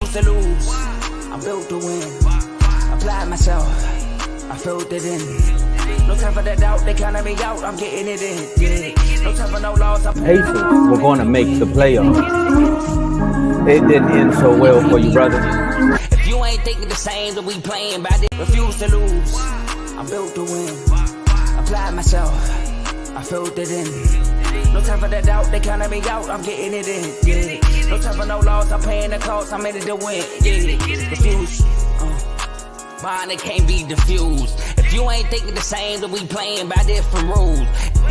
refuse to lose. I'm built to win. Apply myself. I filled it in. No time for the doubt. They counted me out. I'm getting it in. Yeah. No time for no loss. Pacers were going to make the playoffs. It didn't end so well for you, brother. If you ain't thinking the same that we playing by this, refuse to lose. I'm built to win. Apply myself. I filled it in. No time for the doubt. They counted me out. I'm getting it in. Yeah. No time for no loss. I'm paying the cost. I'm in it to win. Yeah. Refuse. Mine, it can't be diffused. If you ain't thinking the same, that we playing by different rules.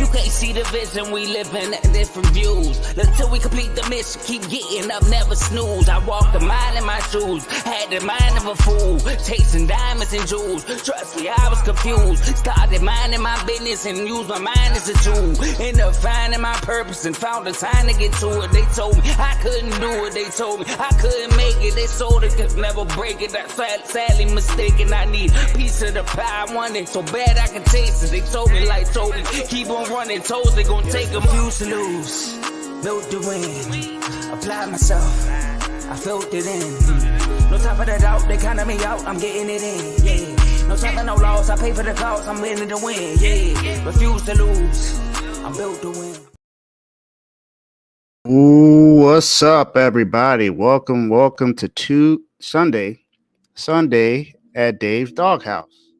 You can't see the vision, we living at different views. Until we complete the mission, keep getting up, never snooze. I walked a mile in my shoes, had the mind of a fool, chasing diamonds and jewels. Trust me, I was confused. Started minding my business and used my mind as a tool. Ended up finding my purpose and found the time to get to it. They told me I couldn't do it. They told me I couldn't make it. They sold it, could never break it. I sadly mistaken. I need a piece of the pie. I want it so bad I can taste it. They told me like told me, keep on running toes. They gon' take them. Refuse to lose, built to win. Apply myself, I filled it in. No time for the doubt. They counted me out. I'm getting it in. Yeah. No time for no loss. I pay for the cost. I'm in it to win. Yeah. Refuse to lose. I'm built to win. Ooh, what's up, everybody? Welcome to Sunday at Dave's Doghouse.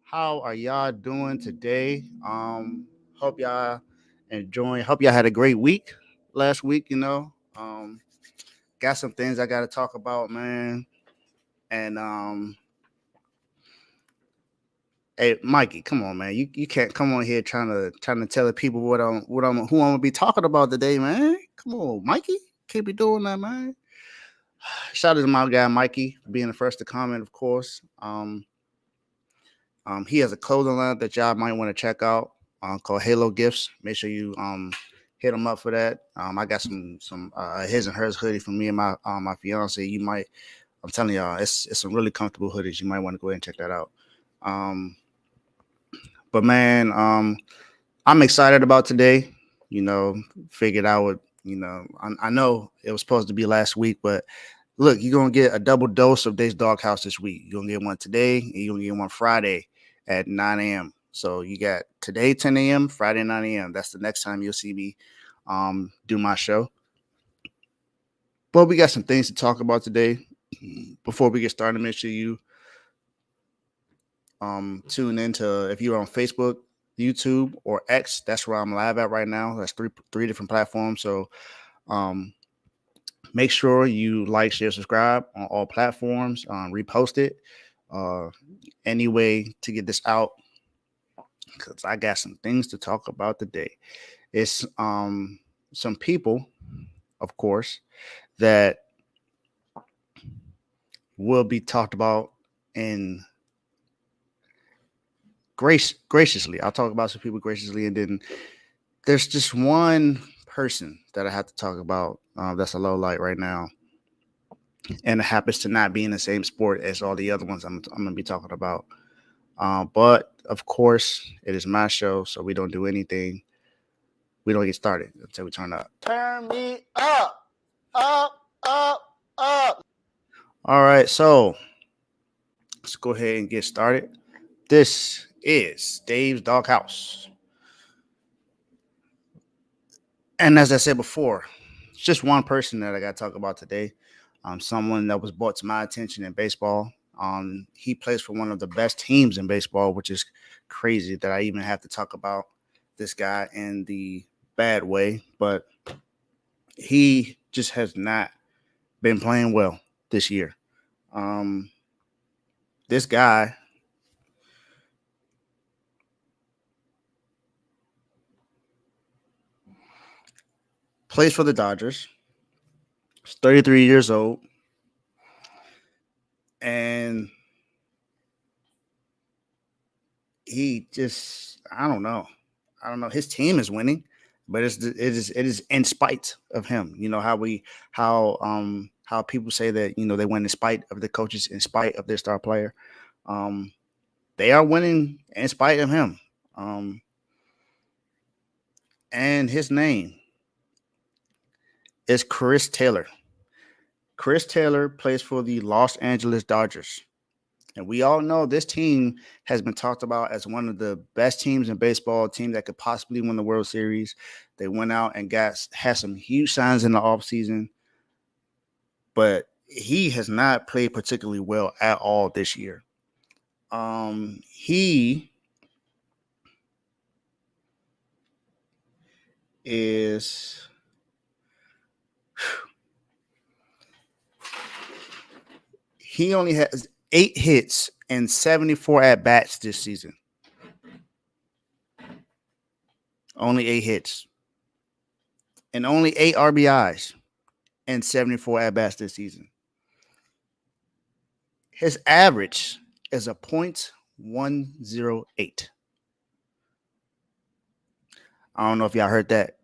How are y'all doing today? Hope y'all enjoying. Hope y'all had a great week last week. Got some things I got to talk about, man. And hey, Mikey, come on, man. You can't come on here trying to tell the people who I'm gonna be talking about today, man. Come on, Mikey. Can't be doing that, man. Shout out to my guy Mikey for being the first to comment, of course. He has a clothing line that y'all might want to check out called Halo Gifts. Make sure you hit him up for that. I got some his and hers hoodie for me and my fiance. I'm telling y'all, it's some really comfortable hoodies. You might want to go ahead and check that out. But man, I'm excited about today. Figured I would. I know it was supposed to be last week, but look, you're going to get a double dose of Dave's Doghouse this week. You're going to get one today, and you're going to get one Friday at 9 a.m. So you got today, 10 a.m., Friday, 9 a.m. That's the next time you'll see me do my show. But we got some things to talk about today. Before we get started, make sure you tune into, if you're on Facebook, YouTube, or X. That's where I'm live at right now. That's three different platforms. So make sure you like, share, subscribe on all platforms. Repost it. Any way to get this out, because I got some things to talk about today. It's some people, of course, that will be talked about in graciously. I'll talk about some people graciously, and then there's just one person that I have to talk about that's a low light right now, and it happens to not be in the same sport as all the other ones I'm going to be talking about. But of course, it is my show, so we don't do anything. We don't get started until we turn up. Turn me up. All right, so let's go ahead and get started. This is Dave's Doghouse. And as I said before, it's just one person that I got to talk about today. Someone that was brought to my attention in baseball. He plays for one of the best teams in baseball, which is crazy that I even have to talk about this guy in the bad way. But he just has not been playing well this year. This guy plays for the Dodgers. He's 33 years old. And he just, I don't know. His team is winning, but it is in spite of him. You know how people say that, they win in spite of the coaches, in spite of their star player. They are winning in spite of him. And his name is Chris Taylor. Chris Taylor plays for the Los Angeles Dodgers. And we all know this team has been talked about as one of the best teams in baseball, a team that could possibly win the World Series. They went out and had some huge signs in the offseason, but he has not played particularly well at all this year. He is he only has 8 hits and 74 at bats this season. Only 8 hits and only 8 RBIs and 74 at bats this season. His average is a .108. I don't know if y'all heard that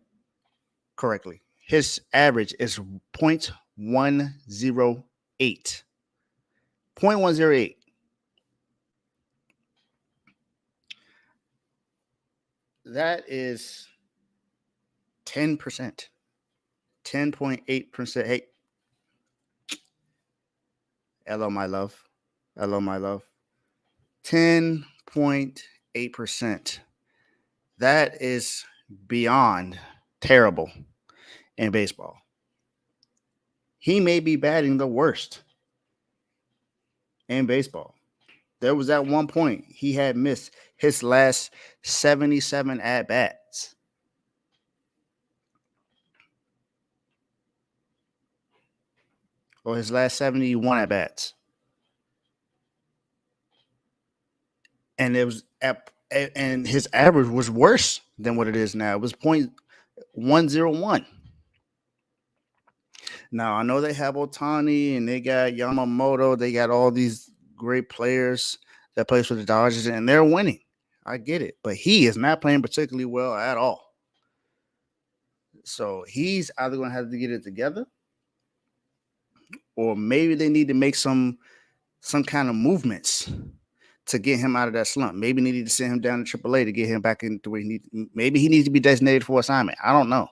correctly. His average is .108. 0.108. That is 10%. 10.8%. Hey, hello, my love. Hello, my love. 10.8%. That is beyond terrible in baseball. He may be batting the worst in baseball. There was at one point he had missed his last 77 at-bats. Or his last 71 at-bats. And and his average was worse than what it is now. It was .101. Now, I know they have Ohtani and they got Yamamoto. They got all these great players that plays for the Dodgers, and they're winning. I get it. But he is not playing particularly well at all. So he's either going to have to get it together, or maybe they need to make some kind of movements to get him out of that slump. Maybe they need to send him down to AAA to get him back into where he needs. Maybe he needs to be designated for assignment. I don't know.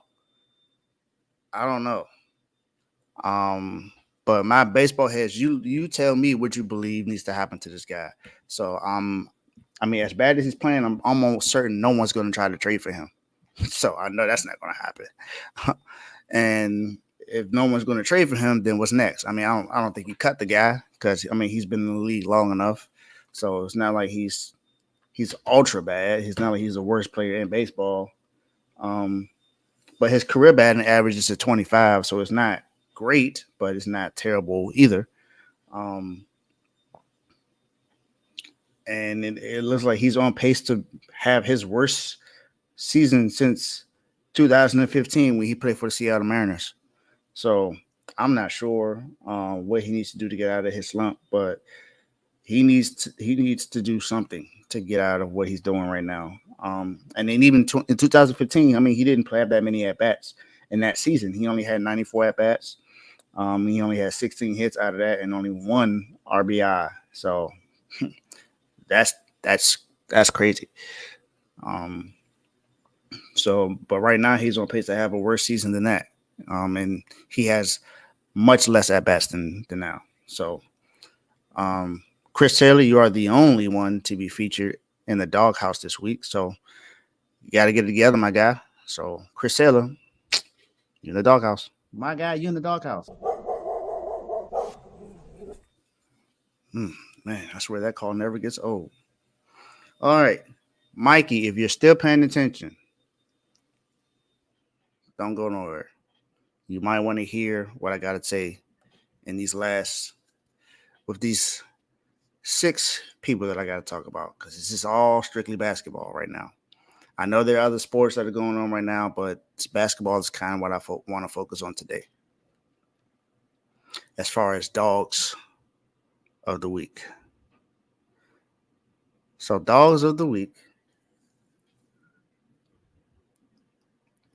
But my baseball heads, you tell me what you believe needs to happen to this guy. So I mean, as bad as he's playing, I'm almost certain no one's going to try to trade for him. So I know that's not going to happen. And if no one's going to trade for him, then what's next? I mean, I don't think you cut the guy because I mean he's been in the league long enough. So it's not like he's ultra bad. It's not like he's the worst player in baseball. But his career batting average is at 25, so it's not great, but it's not terrible either. And it looks like he's on pace to have his worst season since 2015 when he played for the Seattle Mariners. So I'm not sure what he needs to do to get out of his slump, but he needs to do something to get out of what he's doing right now. And then even in 2015, I mean, he didn't have that many at-bats in that season. He only had 94 at-bats. He only had 16 hits out of that and only 1 RBI. So that's crazy. But right now he's on pace to have a worse season than that. And he has much less at-bats than now. So, Chris Taylor, you are the only one to be featured in the doghouse this week. So you got to get it together, my guy. So Chris Taylor, you're in the doghouse. My guy, you in the doghouse. Man, I swear that call never gets old. All right. Mikey, if you're still paying attention, don't go nowhere. You might want to hear what I got to say in these 6 people that I got to talk about, because this is all strictly basketball right now. I know there are other sports that are going on right now, but basketball is kind of what I want to focus on today. As far as dogs of the week. So dogs of the week.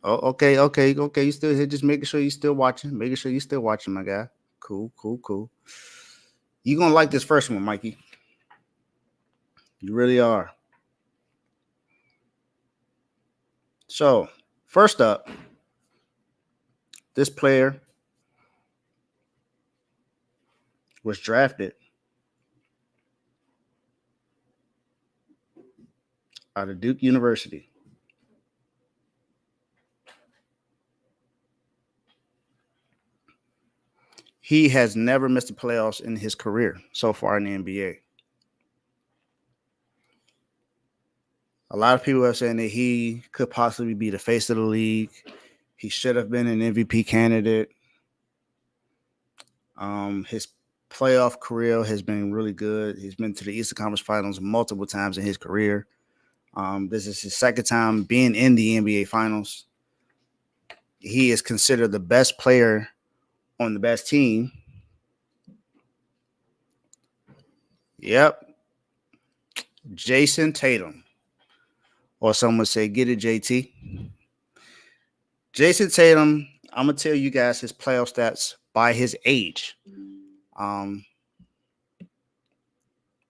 Oh, okay. You still here? Just making sure you're still watching. Making sure you're still watching, my guy. Cool. You're going to like this first one, Mikey. You really are. So, first up, this player was drafted out of Duke University. He has never missed the playoffs in his career so far in the NBA. A lot of people are saying that he could possibly be the face of the league. He should have been an MVP candidate. His playoff career has been really good. He's been to the Eastern Conference Finals multiple times in his career. This is his second time being in the NBA Finals. He is considered the best player on the best team. Yep. Jason Tatum. Or some would say, get it, JT. Jason Tatum, I'm going to tell you guys his playoff stats by his age.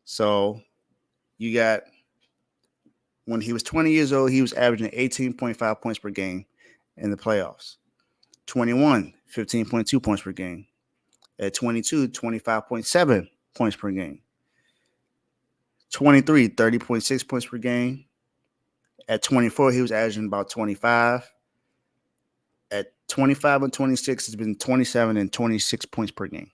So you got, when he was 20 years old, he was averaging 18.5 points per game in the playoffs. 21, 15.2 points per game. At 22, 25.7 points per game. 23, 30.6 points per game. At 24, he was averaging about 25. At 25 and 26, it's been 27 and 26 points per game.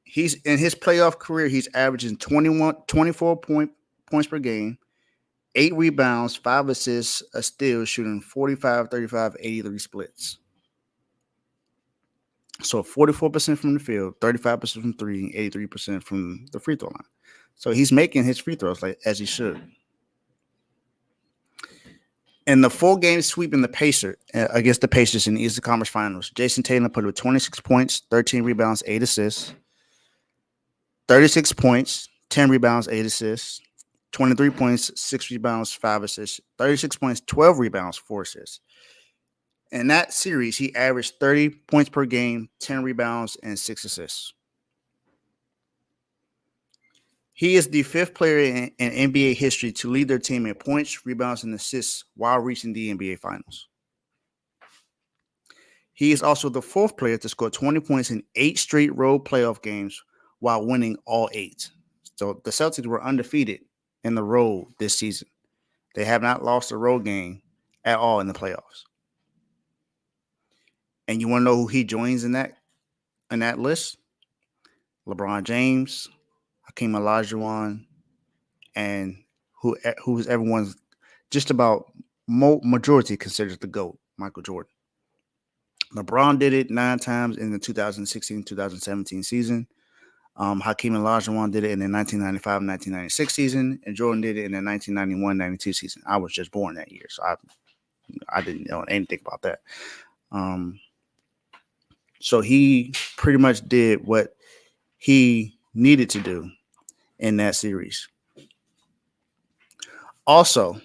He's in his playoff career, he's averaging 24 points per game, 8 rebounds, 5 assists, a steal, shooting 45, 35, 83 splits. So 44% from the field, 35% from 3, 83% from the free throw line. So he's making his free throws like as he should. In the 4-game sweep in the against the Pacers in the Eastern Conference Finals, Jason Tatum put up 26 points, 13 rebounds, 8 assists, 36 points, 10 rebounds, 8 assists, 23 points, 6 rebounds, 5 assists, 36 points, 12 rebounds, 4 assists. In that series, he averaged 30 points per game, 10 rebounds, and 6 assists. He is the 5th player in NBA history to lead their team in points, rebounds, and assists while reaching the NBA Finals. He is also the 4th player to score 20 points in 8 straight road playoff games while winning all 8. So the Celtics were undefeated in the road this season. They have not lost a road game at all in the playoffs. And you want to know who he joins in that list? LeBron James, Hakeem Olajuwon, and who is everyone's just about majority considers the GOAT, Michael Jordan. LeBron did it 9 times in the 2016-2017 season. Hakeem Olajuwon did it in the 1995-1996 season, and Jordan did it in the 1991-92 season. I was just born that year, so I didn't know anything about that. So he pretty much did what he needed to do in that series. Also,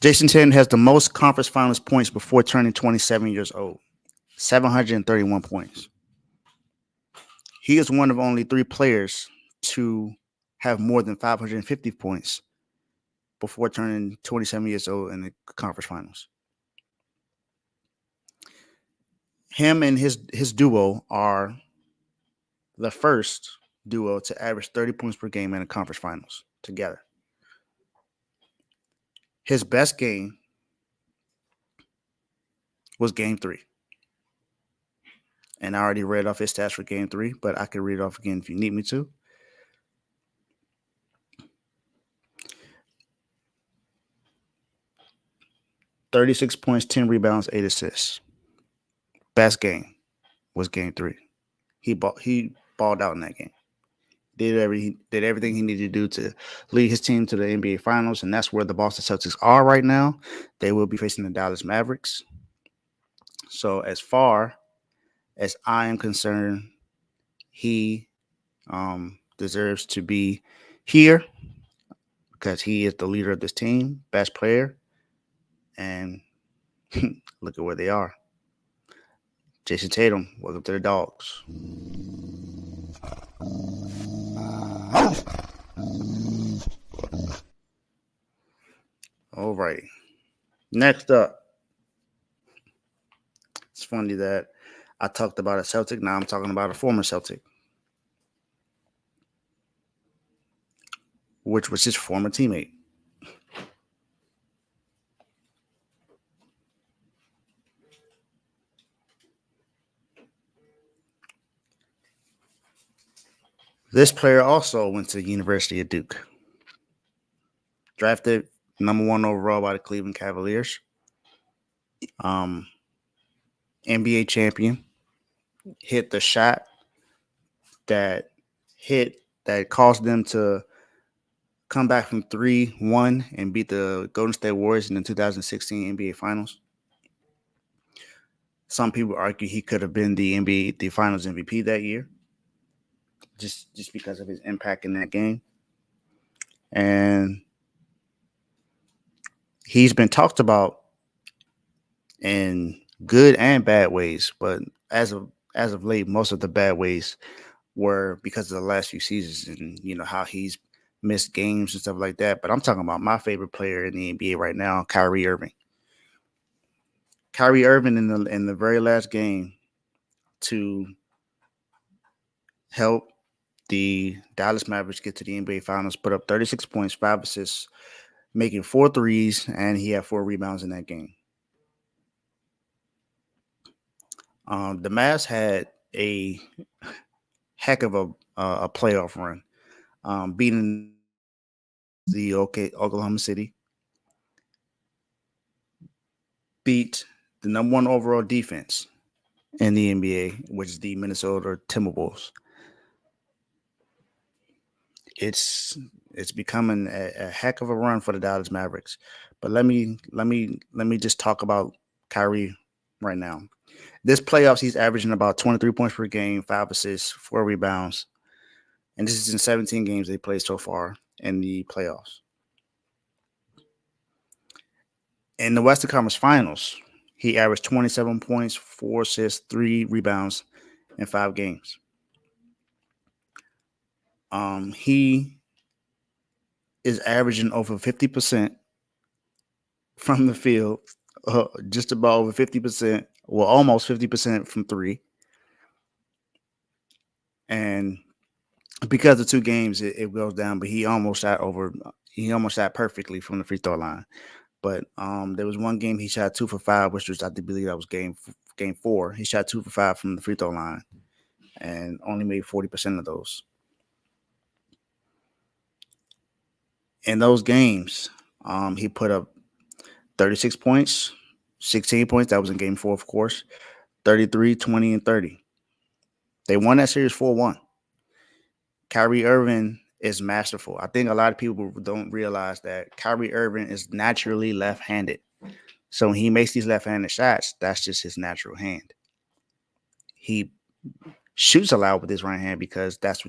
Jason Tatum has the most conference finals points before turning 27 years old, 731 points. He is one of only 3 players to have more than 550 points before turning 27 years old in the conference finals. Him and his duo are the first duo to average 30 points per game in the conference finals together. His best game was game 3. And I already read off his stats for game 3, but I can read it off again if you need me to. $36 points, 10 rebounds, 8 assists. Best game was game 3. He balled out in that game. Did everything he needed to do to lead his team to the NBA Finals, and that's where the Boston Celtics are right now. They will be facing the Dallas Mavericks. So as far as I am concerned, he deserves to be here because he is the leader of this team, best player, and look at where they are. Jason Tatum, welcome to the Dogs. All right. Next up, it's funny that I talked about a Celtic. Now I'm talking about a former Celtic, which was his former teammate. This player also went to the University of Duke. Drafted #1 overall by the Cleveland Cavaliers. NBA champion. Hit the shot that caused them to come back from 3-1 and beat the Golden State Warriors in the 2016 NBA Finals. Some people argue he could have been the Finals MVP that year, just because of his impact in that game. And he's been talked about in good and bad ways, but as of late, most of the bad ways were because of the last few seasons and how he's missed games and stuff like that. But I'm talking about my favorite player in the NBA right now, Kyrie Irving. Kyrie Irving in the very last game to help the Dallas Mavericks get to the NBA Finals, put up 36 points, 5 assists, making 4 threes, and he had 4 rebounds in that game. The Mavs had a heck of a playoff run, beating the Oklahoma City, beat the #1 overall defense in the NBA, which is the Minnesota Timberwolves. It's becoming a heck of a run for the Dallas Mavericks. But let me just talk about Kyrie right now. This playoffs, he's averaging about 23 points per game, 5 assists, 4 rebounds. And this is in 17 games they played so far in the playoffs. In the Western Conference Finals, he averaged 27 points, 4 assists, 3 rebounds in 5 games. He is averaging over 50% from the field, just about over 50%, well, almost 50% from 3. And because of 2 games, it goes down, but he almost shot perfectly from the free throw line. But there was one game he shot 2 for 5, which was, I believe that was game 4. He shot 2 for 5 from the free throw line and only made 40% of those. In those games, he put up 36 points, 16 points. That was in game 4, of course. 33, 20, and 30. They won that series 4-1. Kyrie Irving is masterful. I think a lot of people don't realize that Kyrie Irving is naturally left-handed. So when he makes these left-handed shots, that's just his natural hand. He shoots a lot with his right hand because that's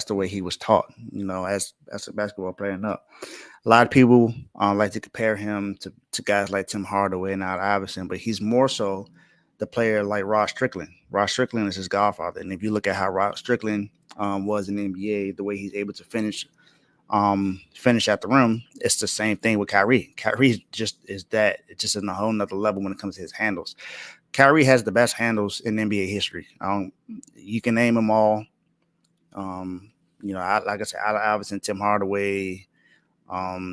the way he was taught, as a basketball player. Up. A lot of people like to compare him to guys like Tim Hardaway and Allen Iverson, but he's more so the player like Rod Strickland. Rod Strickland is his godfather. And if you look at how Rod Strickland was in the NBA, the way he's able to finish at the rim, it's the same thing with Kyrie. Kyrie just is that. It's just on a whole nother level when it comes to his handles. Kyrie has the best handles in NBA history. You can name them all. Like I said, Allen Iverson, Tim Hardaway,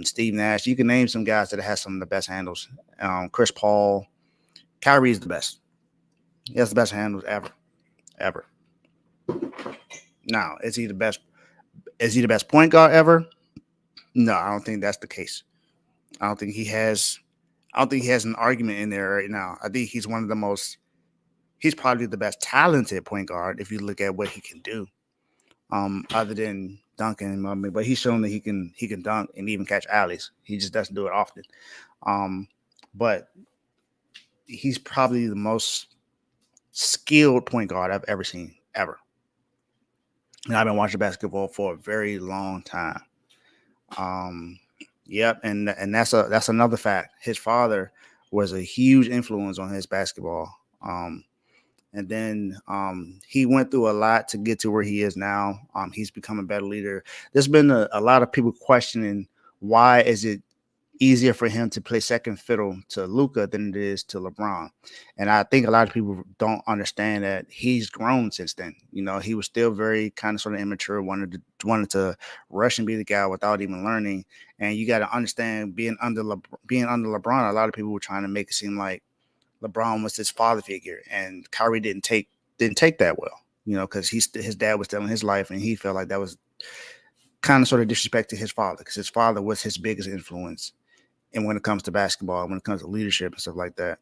Steve Nash. You can name some guys that have some of the best handles. Chris Paul. Kyrie is the best. He has the best handles ever. Now, is he the best point guard ever? No, I don't think that's the case. I don't think he has an argument in there right now. I think he's probably the best talented point guard if you look at what he can do. Other than dunking, but he's shown that he can dunk and even catch alleys. He just doesn't do it often. But he's probably the most skilled point guard I've ever seen, ever. And I've been watching basketball for a very long time. Yep, and that's another fact. His father was a huge influence on his basketball. And then he went through a lot to get to where he is now. He's become a better leader. There's been a lot of people questioning why is it easier for him to play second fiddle to Luka than it is to LeBron. And I think a lot of people don't understand that he's grown since then. You know, he was still very kind of sort of immature, wanted to rush and be the guy without even learning. And you got to understand, being under LeBron, a lot of people were trying to make it seem like LeBron was his father figure, and Kyrie didn't take that well. You know, because his dad was still in his life, and he felt like that was kind of sort of disrespect to his father, because his father was his biggest influence. And when it comes to basketball, when it comes to leadership and stuff like that.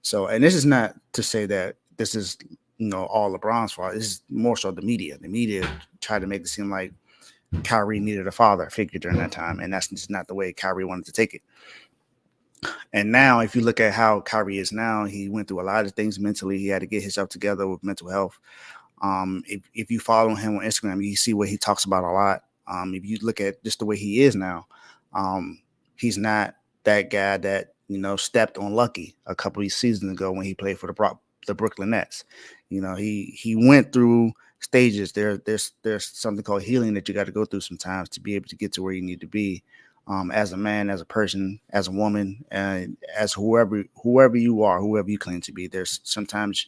So, and this is not to say that this is, all LeBron's fault. This is more so the media. The media tried to make it seem like Kyrie needed a father figure during that time. And that's just not the way Kyrie wanted to take it. And now, if you look at how Kyrie is now, he went through a lot of things mentally. He had to get himself together with mental health. If you follow him on Instagram, you see what he talks about a lot. If you look at just the way he is now, he's not that guy that stepped on Lucky a couple of seasons ago when he played for the Brooklyn Nets. He went through stages. There's something called healing that you got to go through sometimes to be able to get to where you need to be, as a man, as a person, as a woman, and as whoever you are, whoever you claim to be. There's sometimes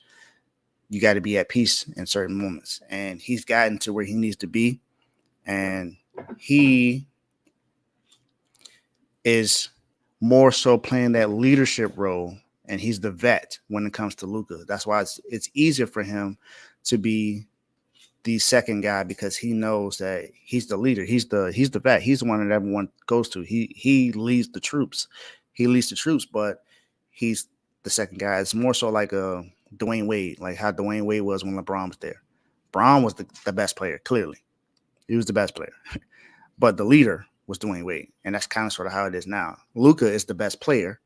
you got to be at peace in certain moments, and he's gotten to where he needs to be, and he is more so playing that leadership role, and he's the vet when it comes to Luka. That's why it's easier for him to be the second guy, because he knows that he's the leader. He's the vet. He's the one that everyone goes to. He leads the troops. But he's the second guy. It's more so like a Dwayne Wade, like how Dwayne Wade was when LeBron was there. Bron was the best player, clearly. He was the best player. But the leader was Dwayne Wade, and that's kind of sort of how it is now. Luka is the best player,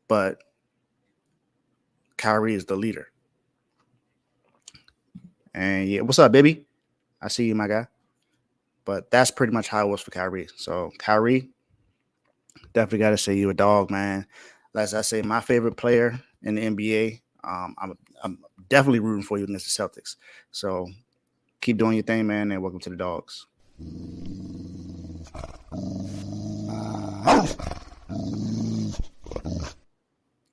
but Kyrie is the leader. And yeah, what's up, baby? I see you, my guy. But that's pretty much how it was for Kyrie. So Kyrie, definitely got to say you a dog, man. As I say, my favorite player in the NBA. I'm definitely rooting for you against the Celtics. So keep doing your thing, man, and welcome to the Dogs.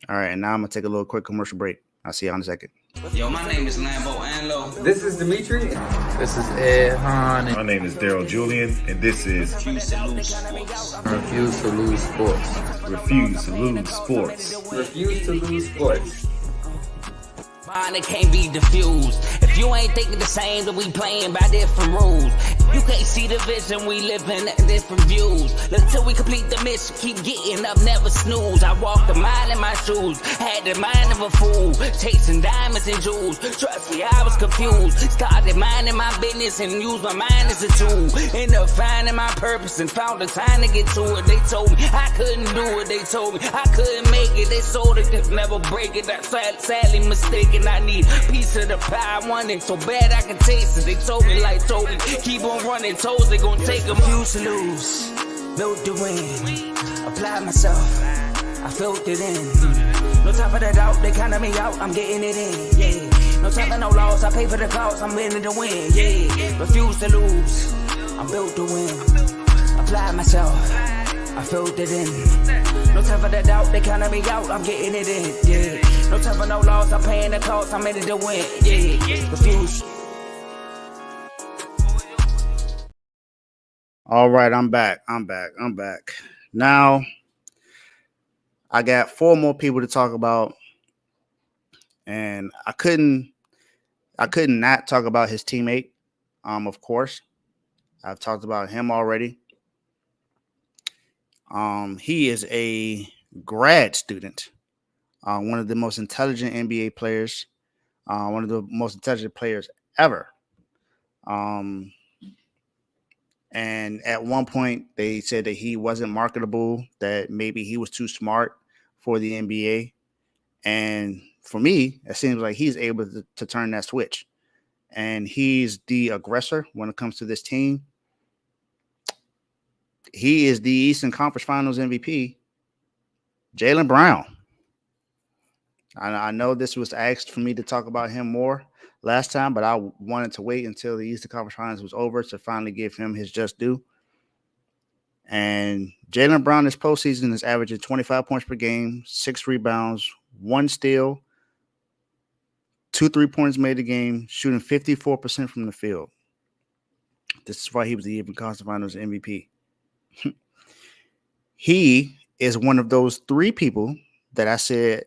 All right, and now I'm going to take a little quick commercial break. I'll see you in a second. Yo, my name is Lambo Anlo. This is Dimitri. This is Ed Hahn. My name is Daryl Julian, and this is Refuse to lose sports. Refuse to lose sports. Refuse to Lose Sports. Refuse to lose sports. Mine, it can't be diffused. If you ain't thinking the same, then we playing by different rules. You can't see the vision, we living in different views. Until we complete the mission, keep getting up, never snooze. I walked a mile in my shoes, had the mind of a fool, chasing diamonds and jewels. Trust me, I was confused. Started minding my business and used my mind as a tool. Ended up finding my purpose and found the time to get to it. They told me I couldn't do it. They told me I couldn't make it. They sold it, they'll never break it. That's sadly mistaken. I need a piece of the pie. I want it so bad I can taste it. They told me, keep on running toes, they gon' take them. Refuse to lose, built to win. Apply myself, I felt it in. No time for the doubt, they counted me out, I'm getting it in, yeah. No time for no loss, I pay for the cost, I'm winning to win, yeah. Refuse to lose, I'm built to win. Apply myself, I felt it in. No time for the doubt, they counted me out, I'm getting it in, yeah. No time for no loss, I'm paying the cost, I'm in it to win, yeah. Refuse. All right, I'm back. Now, I got 4 more people to talk about, and I couldn't not talk about his teammate. Of course, I've talked about him already. He is a grad student, one of the most intelligent NBA players, one of the most intelligent players ever. And at one point, they said that he wasn't marketable, that maybe he was too smart for the NBA. And for me, it seems like he's able to turn that switch. And he's the aggressor when it comes to this team. He is the Eastern Conference Finals MVP, Jaylen Brown. I know this was asked for me to talk about him more last time, but I wanted to wait until the Eastern Conference Finals was over to finally give him his just due. And Jaylen Brown this postseason is averaging 25 points per game, 6 rebounds, 1 steal, 2 3-pointers made a game, shooting 54% from the field. This is why he was the Eastern Conference Finals MVP. He is one of those 3 people that I said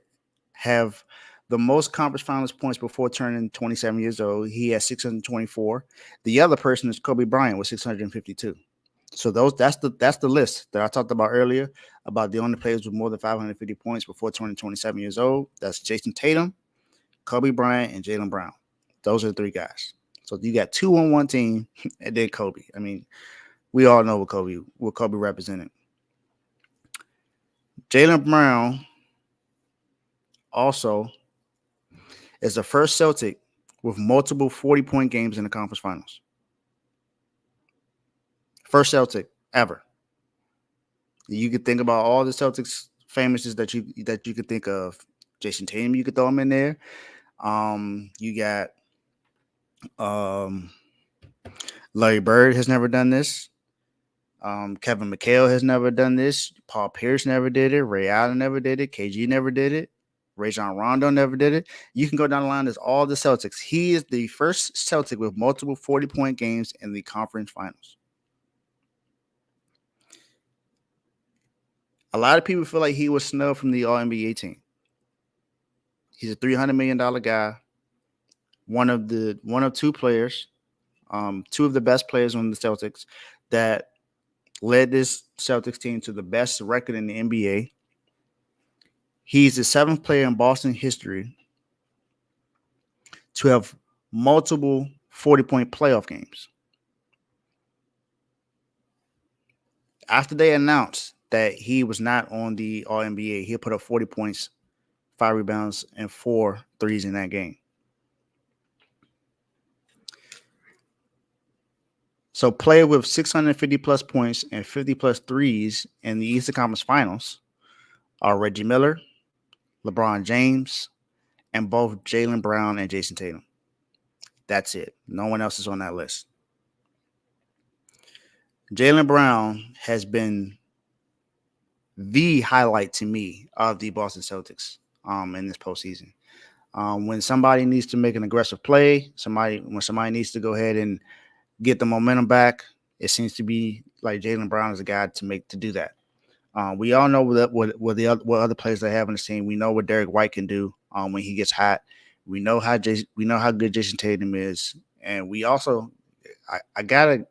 have the most conference finals points before turning 27 years old. He has 624. The other person is Kobe Bryant with 652. So that's the list that I talked about earlier about the only players with more than 550 points before turning 27 years old. That's Jason Tatum, Kobe Bryant, and Jaylen Brown. Those are the 3 guys. So you got 2 on one team, and then Kobe. I mean, we all know what Kobe represented. Jaylen Brown also is the first Celtic with multiple 40-point games in the conference finals. First Celtic ever. You could think about all the Celtics famouses that you could think of. Jason Tatum, you could throw him in there. You got Larry Bird has never done this. Kevin McHale has never done this. Paul Pierce never did it. Ray Allen never did it. KG never did it. Rajon Rondo never did it. You can go down the line. There's all the Celtics. He is the first Celtic with multiple 40-point games in the conference finals. A lot of people feel like he was snubbed from the All-NBA team. He's a $300 million guy. One of 2 players, 2 of the best players on the Celtics that led this Celtics team to the best record in the NBA. He's the 7th player in Boston history to have multiple 40-point playoff games. After they announced that he was not on the All-NBA, he put up 40 points, 5 rebounds, and 4 threes in that game. So player with 650-plus points and 50-plus threes in the Eastern Conference Finals are Reggie Miller, LeBron James, and both Jaylen Brown and Jason Tatum. That's it. No one else is on that list. Jaylen Brown has been the highlight to me of the Boston Celtics in this postseason. When somebody needs to make an aggressive play, when somebody needs to go ahead and get the momentum back, it seems to be like Jaylen Brown is a guy to do that. We all know what other players they have on the team. We know what Derek White can do when he gets hot. We know how good Jason Tatum is, and we also I gotta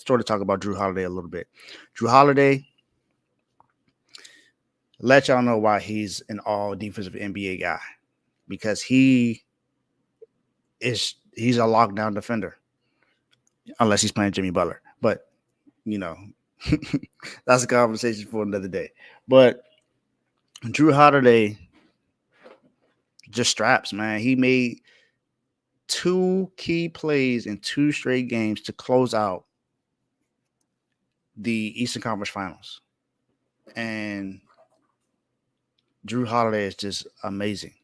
sort of talk about Drew Holiday a little bit. Drew Holiday, let y'all know why he's an all defensive NBA guy, because he's a lockdown defender, unless he's playing Jimmy Butler. But that's a conversation for another day. But Drew Holiday just straps, man. He made 2 key plays in 2 straight games to close out the Eastern Conference Finals. And Drew Holiday is just amazing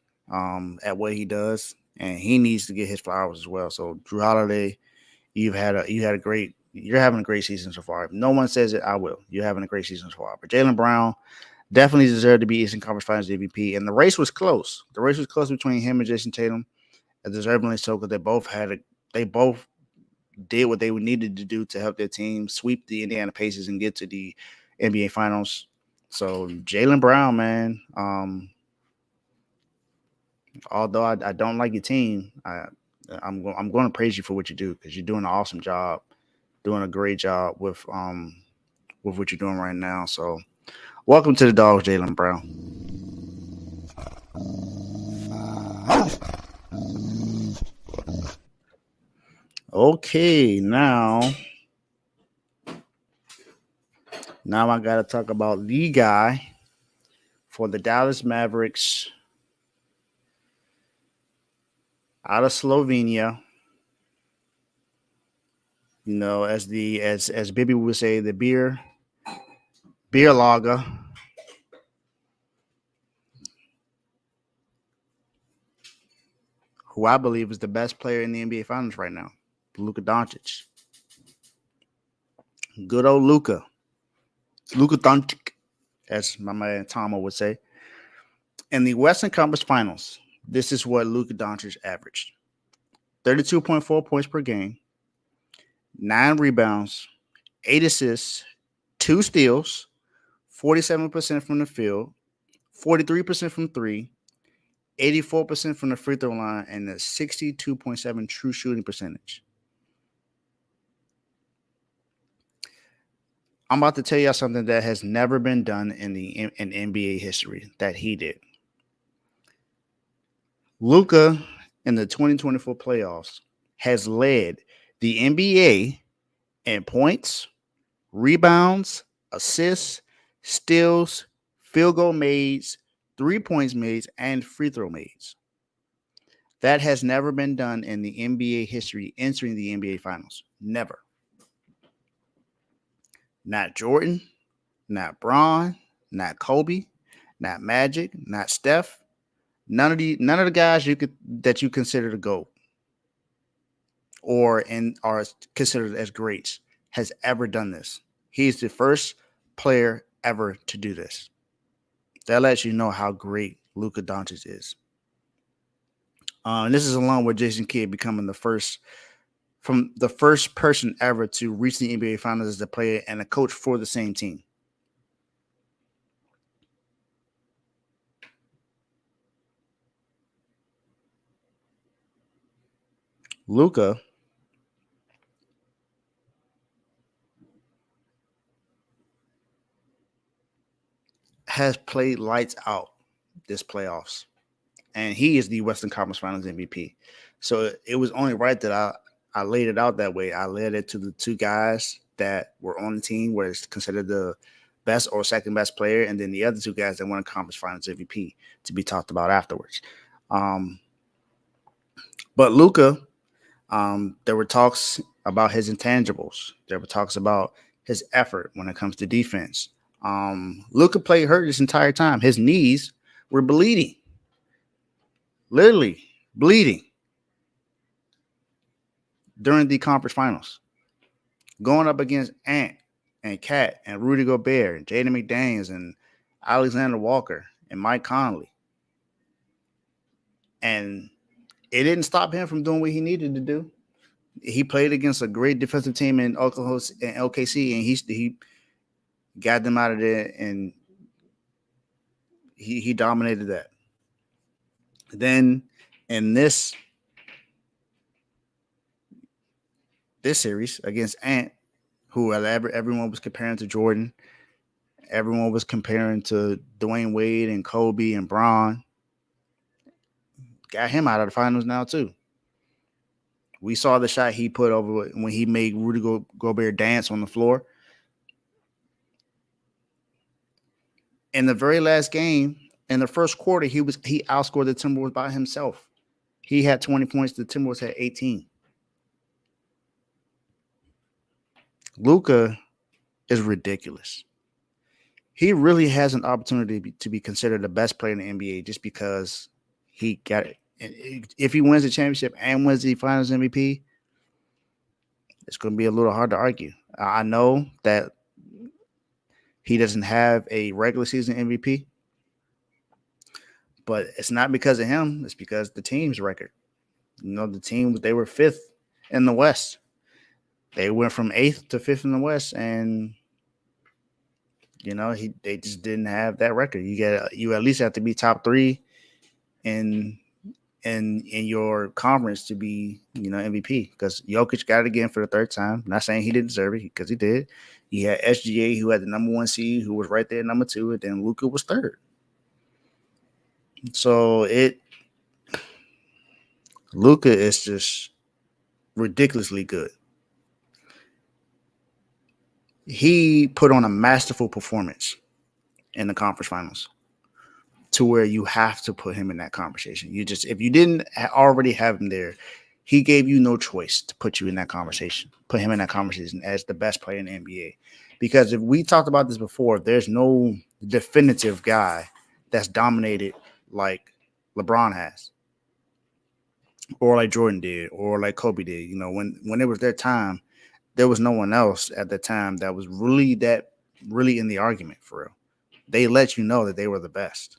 at what he does, and he needs to get his flowers as well. So Drew Holiday, you're having a great season so far. If no one says it, I will. You're having a great season so far. But Jaylen Brown definitely deserved to be Eastern Conference Finals MVP, and the race was close. The race was close between him and Jason Tatum, and deservedly so, because they both did what they needed to do to help their team sweep the Indiana Pacers and get to the NBA Finals. So Jaylen Brown, man, although I don't like your team, I'm going to praise you for what you do, because you're doing an awesome job, doing a great job with what you're doing right now. So welcome to the Dogs, Jaylen Brown. Okay, now I got to talk about the guy for the Dallas Mavericks out of Slovenia. As Bibi would say, the beer lager. Who I believe is the best player in the NBA Finals right now, Luka Doncic. Good old Luka. Luka Doncic, as my man Tomo would say. In the Western Conference Finals, this is what Luka Doncic averaged: 32.4 points per game, 9 rebounds, 8 assists, 2 steals, 47% from the field, 43% from three, 84% from the free throw line, and a 62.7 true shooting percentage. I'm about to tell y'all something that has never been done in NBA history that he did. Luka in the 2024 playoffs has led the NBA in points, rebounds, assists, steals, field goal made, 3 points made, and free throw made. That has never been done in the NBA history entering the NBA Finals. Never. Not Jordan, not Bron, not Kobe, not Magic, not Steph. None of the guys that you consider the GOAT or are considered as greats has ever done this. He's the first player ever to do this. That lets you know how great Luka Doncic is. And this is along with Jason Kidd becoming the first person ever to reach the NBA Finals as a player and a coach for the same team. Luka has played lights out this playoffs, and he is the Western Conference Finals MVP. So it was only right that I laid it out that way. I led it to the two guys that were on the team where it's considered the best or second best player, and then the other two guys that won a conference finals MVP to be talked about afterwards. But Luka, there were talks about his intangibles. There were talks about his effort when it comes to defense. Luka played hurt this entire time. His knees were bleeding, literally bleeding during the conference finals, going up against Ant and Cat and Rudy Gobert and Jaden McDaniels and Alexander Walker and Mike Conley. And it didn't stop him from doing what he needed to do. He played against a great defensive team in Oklahoma and LKC, and he got them out of there, and he dominated that. Then in this series against Ant, who everyone was comparing to Jordan, everyone was comparing to Dwayne Wade and Kobe and Bron, got him out of the finals now too. We saw the shot he put over when he made Rudy Gobert dance on the floor. In the very last game, in the first quarter, he outscored the Timberwolves by himself. He had 20 points. The Timberwolves had 18. Luka is ridiculous. He really has an opportunity to be considered the best player in the NBA just because he got it. If he wins the championship and wins the Finals MVP, it's going to be a little hard to argue. I know that he doesn't have a regular season MVP, but it's not because of him. It's because the team's record. You know, the team, they were 5th in the West. They went from 8th to 5th in the West, and you know they just didn't have that record. You at least have to be top 3 in your conference to be, you know, MVP, because Jokic got it again for the 3rd time. I'm not saying he didn't deserve it, because he did. He had SGA, who had the number 1 seed, who was right there at number 2, and then Luka was 3rd. So Luka is just ridiculously good. He put on a masterful performance in the conference finals to where you have to put him in that conversation. If you didn't already have him there, he gave you no choice to put you in that conversation, put him in that conversation as the best player in the NBA. Because if we talked about this before, there's no definitive guy that's dominated like LeBron has, or like Jordan did, or like Kobe did. You know, when it was their time, there was no one else at the time that was really that really in the argument for real. They let you know that they were the best.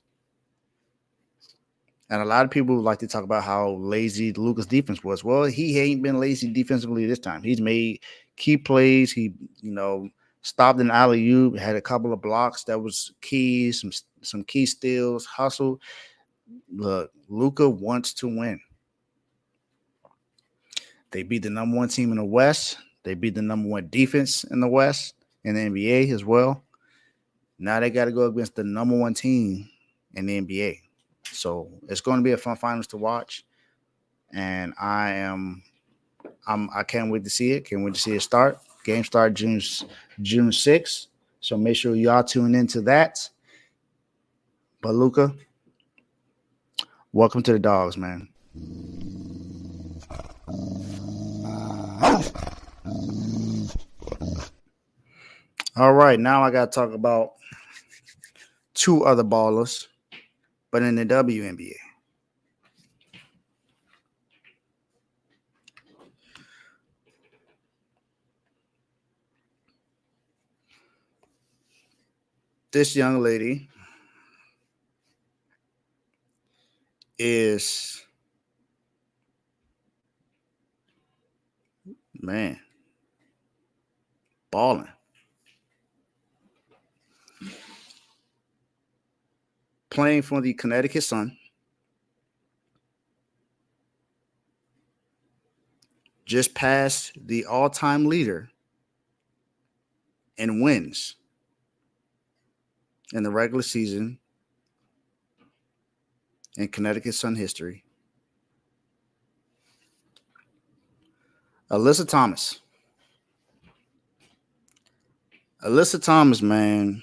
And a lot of people like to talk about how lazy Luka's defense was. Well, he ain't been lazy defensively this time. He's made key plays. He, stopped an alley-oop, had a couple of blocks that was key, some key steals, hustle. Look, Luka wants to win. They beat the number one team in the West. They beat the number one defense in the West, in the NBA as well. Now they got to go against the number one team in the NBA. So it's going to be a fun finals to watch. And I can't wait to see it. Can't wait to see it start. Game start June 6th. So make sure y'all tune into that. But Luka, welcome to the Dogs, man. All right, now I got to talk about two other ballers, but in the WNBA. This young lady is, man, balling. Playing for the Connecticut Sun. Just passed the all-time leader in wins in the regular season in Connecticut Sun history. Alyssa Thomas. Alyssa Thomas, man.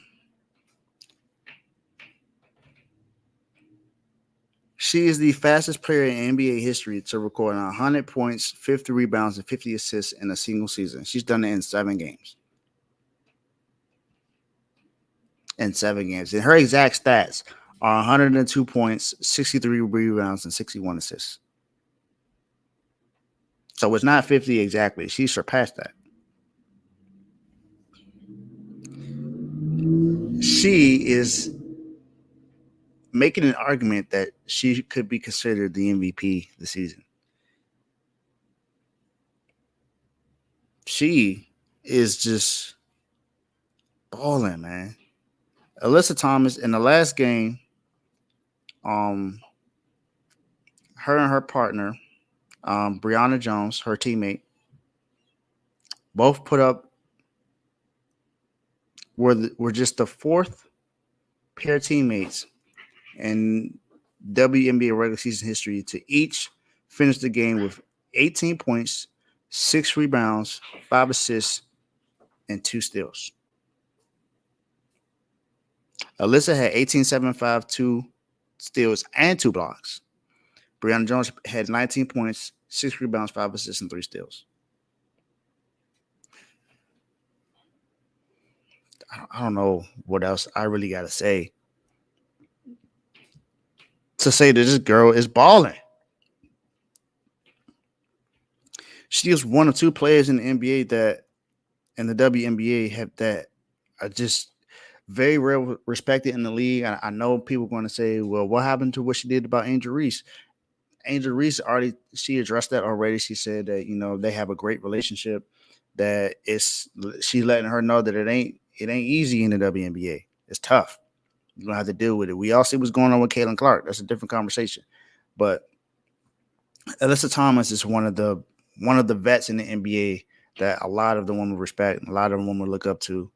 She is the fastest player in NBA history to record 100 points, 50 rebounds, and 50 assists in a single season. She's done it in 7 games. And her exact stats are 102 points, 63 rebounds, and 61 assists. So it's not 50 exactly. She surpassed that. She is making an argument that she could be considered the MVP this season. She is just balling, man. Alyssa Thomas, in the last game, her and her partner, Brianna Jones, her teammate, both put up, were just the 4th pair of teammates in WNBA regular season history to each finish the game with 18 points, 6 rebounds, 5 assists, and 2 steals. Alyssa had 18, 7, 5, 2 steals, and 2 blocks. Brianna Jones had 19 points, 6 rebounds, 5 assists, and 3 steals. I don't know what else I really got to say that this girl is balling. She is one of 2 players in the NBA that, in the WNBA, that are just very well respected in the league. I know people are going to say, well, what happened to what she did about Angel Reese? Angel Reese she addressed that already. She said that, they have a great relationship, that she's letting her know that it ain't easy in the WNBA. It's tough. You're going to have to deal with it. We all see what's going on with Caitlin Clark. That's a different conversation. But Alyssa Thomas is one of the vets in the NBA that a lot of the women respect and a lot of the women look up to.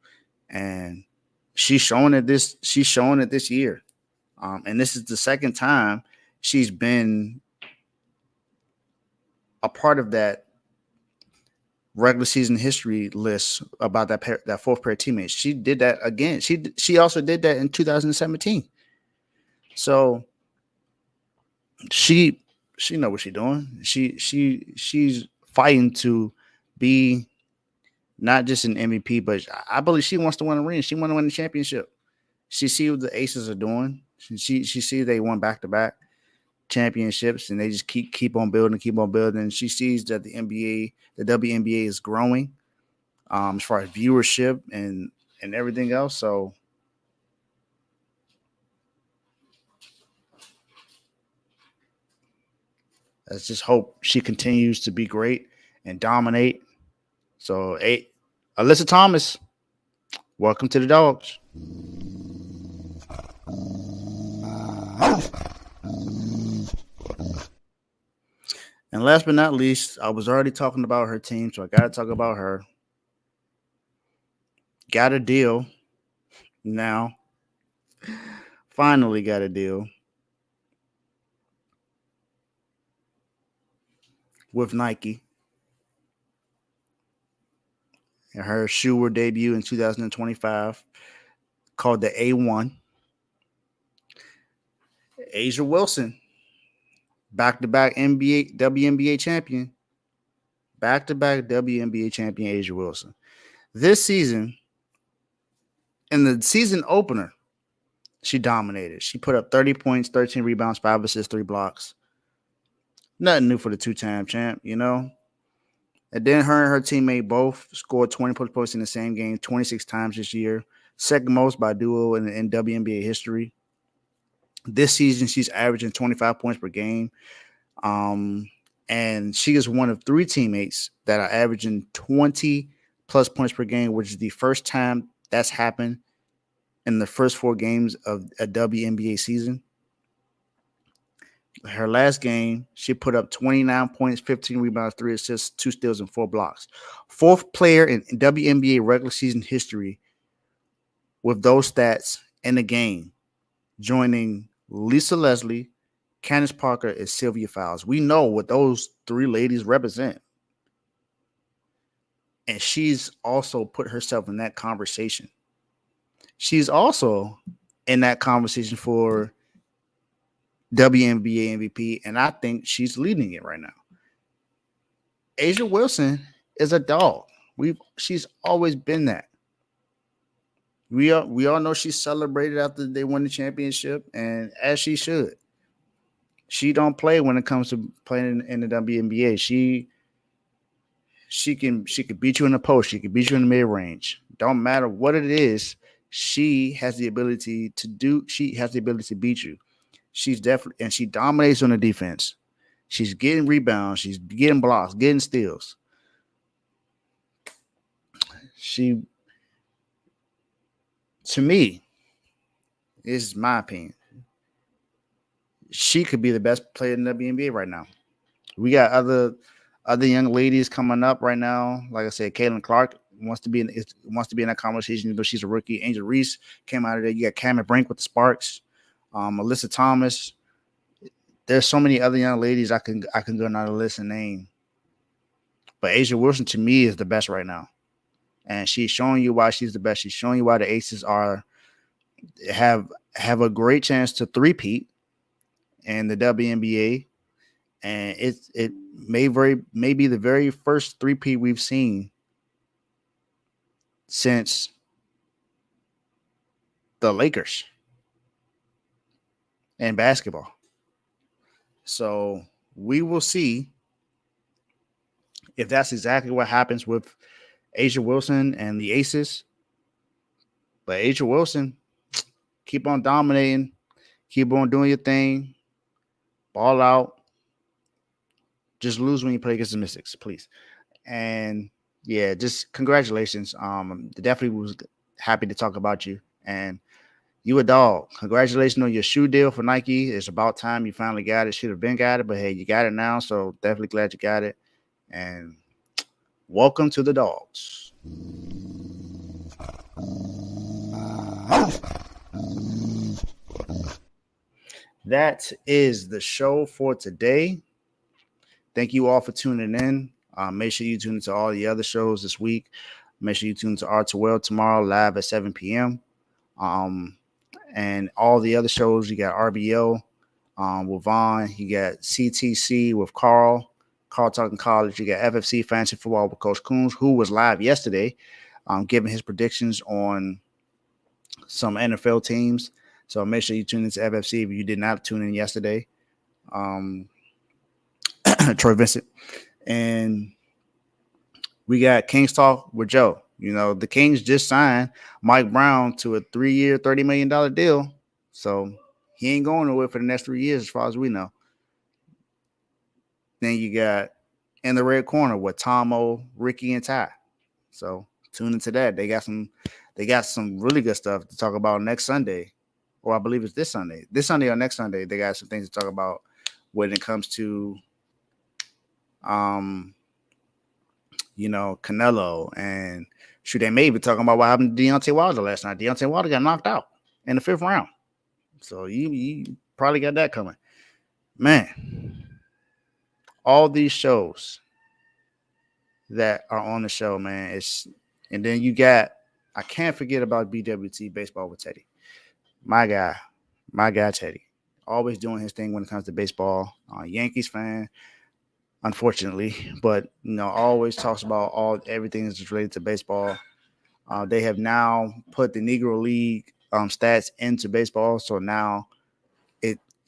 And she's showing it this year. And this is the second time she's been a part of that regular season history list about that 4th pair of teammates. She did that again. She also did that in 2017. So she know what she's doing. She's fighting to be not just an MVP, but I believe she wants to win a ring. She wants to win the championship. She see what the Aces are doing. She see they won back-to-back championships, and they just keep on building. She sees that the WNBA is growing as far as viewership and and everything else. So let's just hope she continues to be great and dominate. So, hey, Alyssa Thomas, welcome to the Dogs. And last but not least, I was already talking about her team, so I got to talk about her. Got a deal now. Finally got a deal with Nike. And her shoe will debut in 2025 called the A1. Asia Wilson, back-to-back WNBA champion. Back-to-back WNBA champion Asia Wilson. This season, in the season opener, she dominated. She put up 30 points, 13 rebounds, 5 assists, 3 blocks. Nothing new for the two-time champ, you know. And then her and her teammate both scored 20 points in the same game 26 times this year. Second most by duo in WNBA history. This season, she's averaging 25 points per game. And she is one of 3 teammates that are averaging 20-plus points per game, which is the first time that's happened in the first 4 games of a WNBA season. Her last game, she put up 29 points, 15 rebounds, 3 assists, 2 steals, and 4 blocks. 4th player in WNBA regular season history with those stats in the game, joining Lisa Leslie, Candace Parker, and Sylvia Fowles. We know what those 3 ladies represent. And she's also put herself in that conversation. She's also in that conversation for WNBA MVP, and I think she's leading it right now. Asia Wilson is a dog. She's always been that. We all know she celebrated after they won the championship, and as she should. She don't play when it comes to playing in the WNBA. She can beat you in the post. She can beat you in the mid range. Don't matter what it is. She has the ability to do. She has the ability to beat you. She's definitely, and she dominates on the defense. She's getting rebounds. She's getting blocks, getting steals. She, to me, this is my opinion. She could be the best player in the WNBA right now. We got other young ladies coming up right now. Like I said, Caitlin Clark wants to be in that conversation, but she's a rookie. Angel Reese came out of there. You got Cameron Brink with the Sparks. Alyssa Thomas. There's so many other young ladies I can go down the list and name. But Asia Wilson to me is the best right now. And she's showing you why she's the best. She's showing you why the Aces have a great chance to three-peat in the WNBA. And it may be the very first three-peat we've seen since the Lakers in basketball. So we will see if that's exactly what happens with Asia Wilson and the Aces. But Asia Wilson, keep on dominating, keep on doing your thing, ball out. Just lose when you play against the Mystics, please. And yeah, just congratulations. Definitely was happy to talk about you. And you a dog. Congratulations on your shoe deal for Nike. It's about time you finally got it. Should have been got it, but hey, you got it now. So definitely glad you got it. And welcome to the Dogs. That is the show for today. Thank you all for tuning in. Make sure you tune into all the other shows this week. Make sure you tune into R2L tomorrow live at 7 p.m. And all the other shows, you got RBO with Vaughn. You got CTC with Carl Talking College. You got FFC Fantasy Football with Coach Coombs, who was live yesterday, giving his predictions on some NFL teams. So make sure you tune into FFC if you did not tune in yesterday. Troy Vincent. And we got King's Talk with Joe. You know, the Kings just signed Mike Brown to a 3-year, $30 million deal. So he ain't going nowhere for the next 3 years, as far as we know. Then you got in the red corner with Tomo, Ricky, and Ty. So tune into that. They got some really good stuff to talk about next Sunday. Or I believe it's this Sunday. This Sunday or next Sunday, they got some things to talk about when it comes to Canelo, and shoot, they may be talking about what happened to Deontay Wilder last night. Deontay Wilder got knocked out in the 5th round. So you probably got that coming. Man, all these shows that are on the show, man, and then you got, I can't forget about BWT Baseball with Teddy. My guy Teddy. Always doing his thing when it comes to baseball. Yankees fan, unfortunately, but always talks about everything that's related to baseball. They have now put the Negro League stats into baseball, so now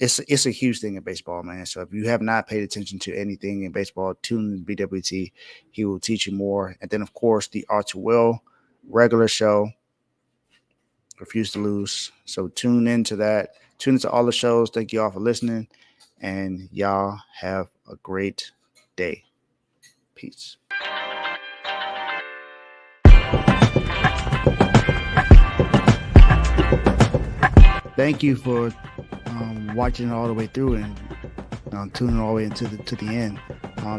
it's a huge thing in baseball, man. So if you have not paid attention to anything in baseball, tune in BWT. He will teach you more. And then, of course, the R2L regular show, Refuse to Lose. So tune into that. Tune into all the shows. Thank you all for listening, and y'all have a great day. Peace. Thank you for watching all the way through and tuning all the way to the end.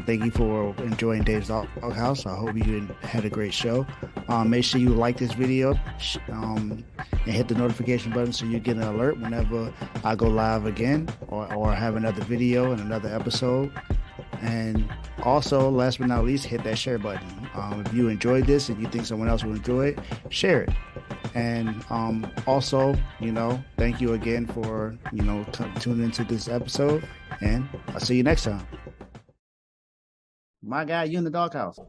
Thank you for enjoying Dave's Doghouse. I hope you had a great show. Make sure you like this video and hit the notification button so you get an alert whenever I go live again or have another video and another episode. And also, last but not least, hit that share button. If you enjoyed this and you think someone else will enjoy it, share it. And also, thank you again for, tuning into this episode. And I'll see you next time. My guy, you in the doghouse.